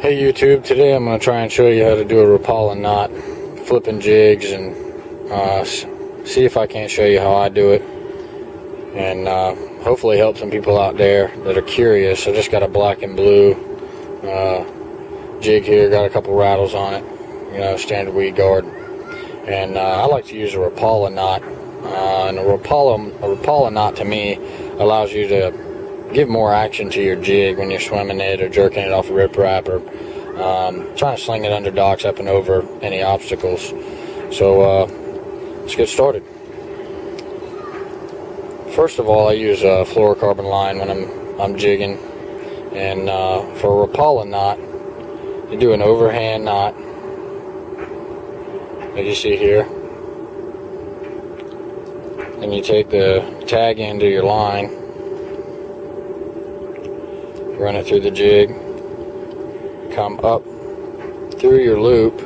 Hey YouTube, today I'm going to try and show you how to do a Rapala knot, flipping jigs, and see if I can't show you how I do it, and hopefully help some people out there that are curious. I just got a black and blue jig here, got a couple rattles on it, you know, standard weed guard, and I like to use a Rapala knot, and a Rapala knot to me allows you to give more action to your jig when you're swimming it or jerking it off a riprap or trying to sling it under docks up and over any obstacles. So let's get started. First of all, I use a fluorocarbon line when I'm jigging, and for a Rapala knot, you do an overhand knot, like you see here, and you take the tag end of your line, run it through the jig, come up through your loop,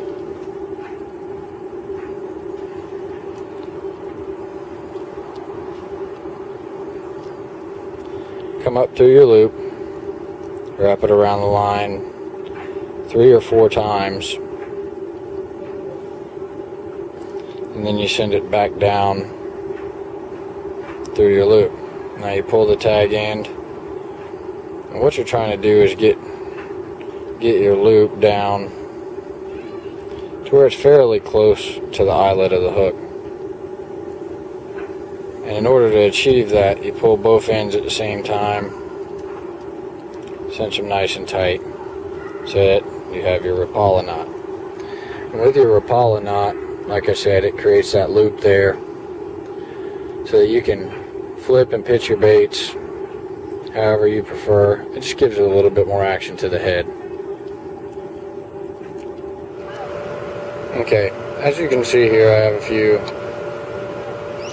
wrap it around the line 3 or 4 times, and then you send it back down through your loop. Now you pull the tag end. And what you're trying to do is get your loop down to where it's fairly close to the eyelet of the hook. And in order to achieve that, you pull both ends at the same time, cinch them nice and tight, so that you have your Rapala knot. And with your Rapala knot, like I said, it creates that loop there so that you can flip and pitch your baits however you prefer. It just gives it a little bit more action to the head. Okay, as you can see here, I have a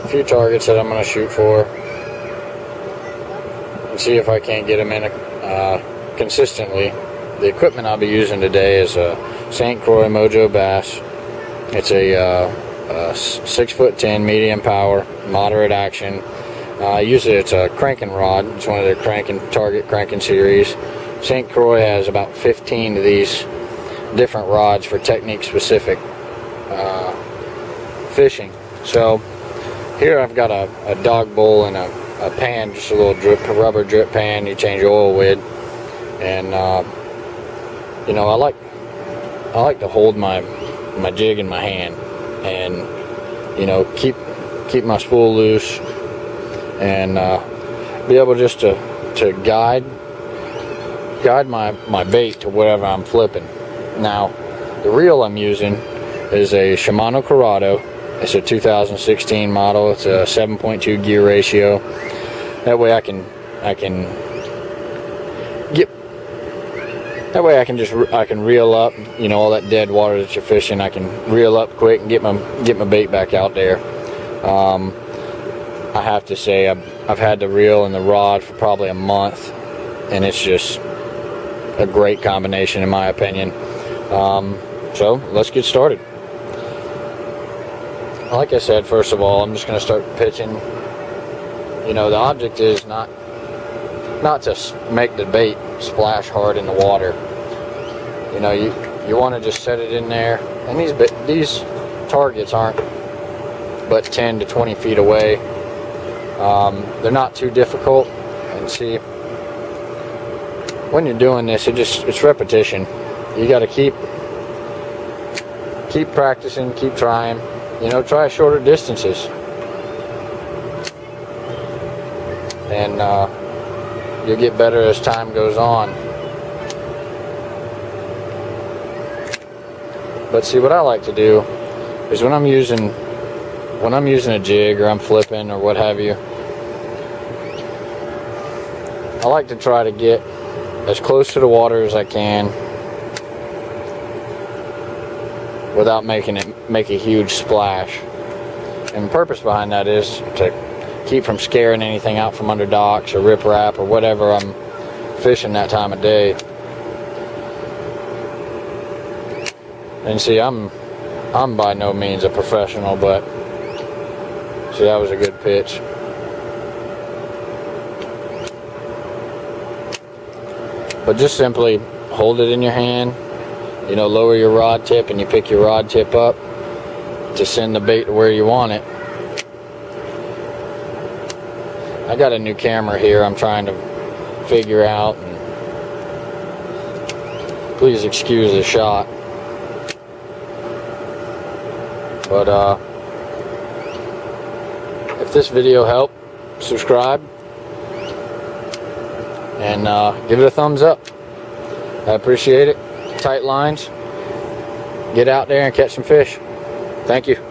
few targets that I'm going to shoot for, and see if I can't get them in consistently. The equipment I'll be using today is a St. Croix Mojo bass. It's a 6'10" medium power, moderate action. Usually it's a cranking rod. It's one of their target cranking series. St. Croix has about 15 of these different rods for technique specific fishing. So here I've got a dog bowl and a pan, just a little rubber drip pan you change oil with, and you know, I like to hold my jig in my hand, and you know, keep my spool loose, and be able just to guide my bait to whatever I'm flipping. Now, the reel I'm using is a Shimano Curado. It's a 2016 model. It's a 7.2 gear ratio. That way I can reel up, you know, all that dead water that you're fishing. I can reel up quick and get my bait back out there. I have to say, I've had the reel and the rod for probably a month, and it's just a great combination in my opinion. So let's get started. Like I said, first of all, I'm just going to start pitching. You know, the object is not to make the bait splash hard in the water. You know, you want to just set it in there, and these targets aren't but 10 to 20 feet away. They're not too difficult, and see, when you're doing this, it's repetition. You got to keep practicing, keep trying. You know, try shorter distances, and you'll get better as time goes on. But see, what I like to do is when I'm using a jig, or I'm flipping, or what have you, I like to try to get as close to the water as I can without making it make a huge splash. And the purpose behind that is to keep from scaring anything out from under docks or riprap or whatever I'm fishing that time of day. And see, I'm by no means a professional, but see, that was a good pitch. But just simply hold it in your hand, you know, lower your rod tip, and you pick your rod tip up to send the bait to where you want it. I got a new camera here I'm trying to figure out, and please excuse the shot. But if this video helped, subscribe and give it a thumbs up. I appreciate it. Tight lines. Get out there and catch some fish. Thank you.